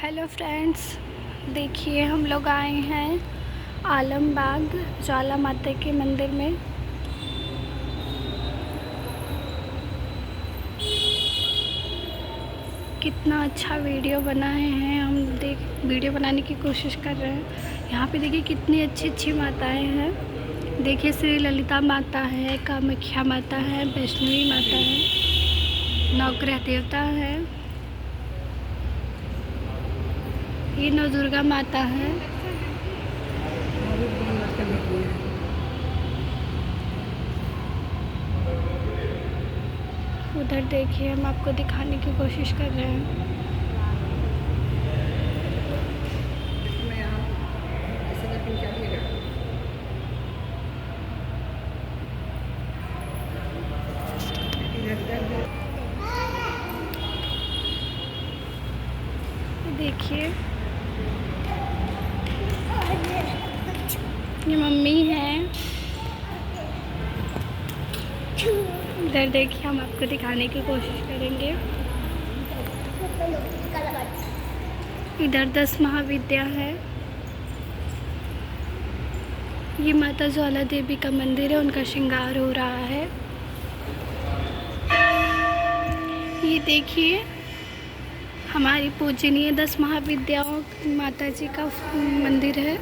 Hello friends, देखिए हम लोग आए हैं आलमबाग ज्वाला माता के मंदिर में। कितना अच्छा वीडियो बनाए हैं हम। वीडियो बनाने की कोशिश कर रहे हैं। यहाँ पे देखिए कितनी अच्छी अच्छी माताएं हैं। देखिए श्री ललिता माता है, कामाख्या माता है, वैष्णवी माता है, नवग्रह देवता है, ये नवदुर्गा माता है। उधर देखिए, हम आपको दिखाने की कोशिश कर रहे हैं। देखिए ये मम्मी है। इधर देखिए, हम आपको दिखाने की कोशिश करेंगे। इधर 10 महाविद्या है। ये माता ज्वाला देवी का मंदिर है, उनका श्रृंगार हो रहा है। ये देखिए हमारी पूजनीय 10 महाविद्याओं माता जी का मंदिर है।